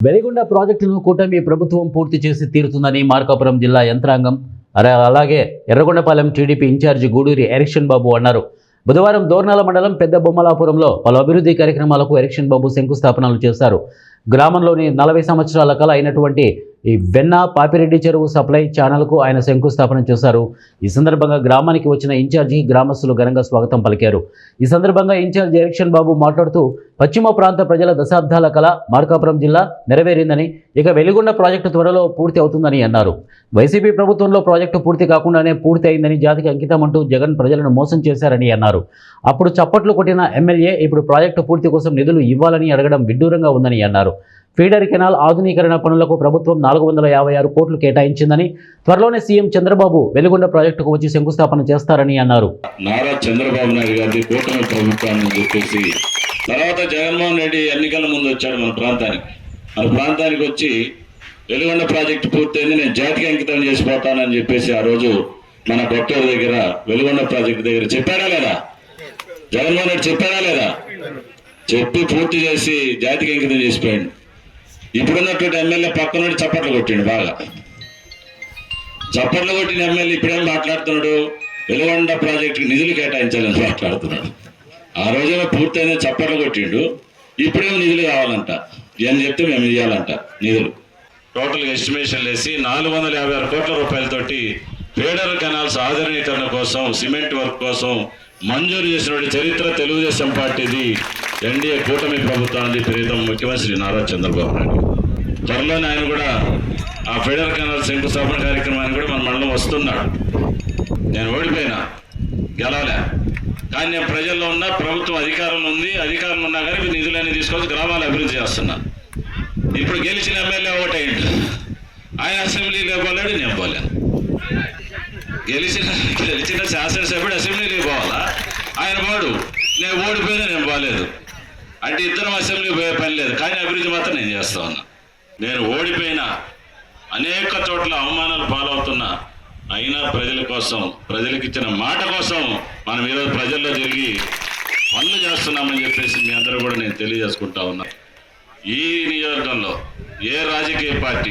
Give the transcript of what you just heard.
వెలిగొండ ప్రాజెక్టును కూటమి ప్రభుత్వం పూర్తి చేసి తీరుతుందని మార్కాపురం జిల్లా యంత్రాంగం అలాగే ఎర్రగొండపాలెం టీడీపీ ఇన్ఛార్జి గూడూరి ఎరిక్షన్ బాబు అన్నారు. బుధవారం దోర్నాల మండలం పెద్ద బొమ్మలాపురంలో పలు అభివృద్ధి కార్యక్రమాలకు ఎరిక్షన్ బాబు శంకుస్థాపనలు చేశారు. గ్రామంలోని 40 సంవత్సరాల కల అయినటువంటి ఈ వెన్న పాపిరెడ్డి చెరువు సప్లై ఛానల్కు ఆయన శంకుస్థాపన చేశారు. ఈ సందర్భంగా గ్రామానికి వచ్చిన ఇన్ఛార్జి గ్రామస్తులు ఘనంగా స్వాగతం పలికారు. ఈ సందర్భంగా ఇన్ఛార్జి ఎరిక్షన్ బాబు మాట్లాడుతూ పశ్చిమ ప్రాంత ప్రజల దశాబ్దాల కల మార్కాపురం జిల్లా నెరవేరిందని, ఇక వెలిగొండ ప్రాజెక్టు త్వరలో పూర్తి అవుతుందని అన్నారు. వైసీపీ ప్రభుత్వంలో ప్రాజెక్టు పూర్తి కాకుండానే పూర్తి అయిందని, జాతికి అంకితం అంటూ జగన్ ప్రజలను మోసం చేశారని అన్నారు. అప్పుడు చప్పట్లు కొట్టిన ఎమ్మెల్యే ఇప్పుడు ప్రాజెక్టు పూర్తి కోసం నిధులు ఇవ్వాలని అడగడం విడ్డూరంగా ఉందని అన్నారు. ఫీడర్ కెనాల్ ఆధునీకరణ పనులకు ప్రభుత్వం 456 కోట్లు కేటాయించిందని, త్వరలోనే సీఎం చంద్రబాబు వెలిగొండ ప్రాజెక్టుకు వచ్చి శంకుస్థాపన చేస్తారని అన్నారు. నారా చంద్రబాబు నాయుడు గారి కూటమి ప్రభుత్వాన్ని చెప్పేసి తర్వాత జగన్మోహన్ రెడ్డి ఎన్నికల ముందు వచ్చాడు మన ప్రాంతానికి వచ్చి వెలిగొండ ప్రాజెక్టు పూర్తయింది, నేను జాతికి అంకితం చేసిపోతానని చెప్పేసి ఆ రోజు మన కొట్టూరు దగ్గర వెలిగొండ ప్రాజెక్టు దగ్గర చెప్పాడా లేదా? జగన్మోహన్ రెడ్డి చెప్పాడా లేదా? చెప్పి పూర్తి చేసి జాతికి అంకితం చేసిపోయాడు. ఇప్పుడున్నటువంటి ఎమ్మెల్యే పక్కన చప్పట్లు కొట్టిండు, బాగా చప్పట్లు కొట్టిన ఎమ్మెల్యే ఇప్పుడేం మాట్లాడుతున్నాడు? వెలిగొండ ప్రాజెక్టుకి నిధులు కేటాయించాలని మాట్లాడుతున్నాడు. ఆ రోజున పూర్తయిన చప్పట్లు కొట్టిండు, ఇప్పుడేమో నిధులు కావాలంట. అని చెప్తే మేము ఇవ్వాలంట నిధులు. టోటల్గా ఎస్టిమేషన్లు వేసి 456 కోట్ల రూపాయలతోటి ఫీడర్ కెనాల్స్ ఆధునీకరణ కోసం, సిమెంట్ వర్క్ కోసం మంజూరు చేసినటువంటి చరిత్ర తెలుగుదేశం పార్టీది, ఎన్డీఏ కూటమి ప్రభుత్వానికి ప్రీతం ముఖ్యమంత్రి నారా చంద్రబాబు నాయుడు. త్వరలోనే ఆయన కూడా ఆ ఫీడర్ కెనాల్ శంకుస్థాపన కార్యక్రమాన్ని కూడా మన మండలం వస్తున్నాడు. నేను ఓడిపోయినా, గెలవలే, కానీ నేను ప్రజల్లో ఉన్నా, ప్రభుత్వం అధికారంలో ఉంది, అధికారంలో ఉన్నా కానీ నిధులన్నీ తీసుకొచ్చి గ్రామాలు అభివృద్ధి చేస్తున్నా. ఇప్పుడు గెలిచిన ఎమ్మెల్యే ఓటైండు, ఆయన అసెంబ్లీలో పోలేడు, నేను పోలేను. గెలిచిన శాసనసభ్యుడు అసెంబ్లీకి పోవాలా, ఆయన పోడు. నేను ఓడిపోయినా నేను పోలేదు అంటే ఇద్దరం అసెంబ్లీకి పోయే పని లేదు, కానీ అభివృద్ధి మాత్రం నేను చేస్తా ఉన్నా. నేను ఓడిపోయినా, అనేక చోట్ల అవమానాలు పాలవుతున్నా, అయినా ప్రజల కోసం, ప్రజలకు ఇచ్చిన మాట కోసం మనం ఈరోజు ప్రజల్లో తిరిగి పనులు చేస్తున్నామని చెప్పేసి మీ అందరూ కూడా నేను తెలియజేసుకుంటా ఉన్నా. ఈ నియోజకవర్గంలో ఏ రాజకీయ పార్టీ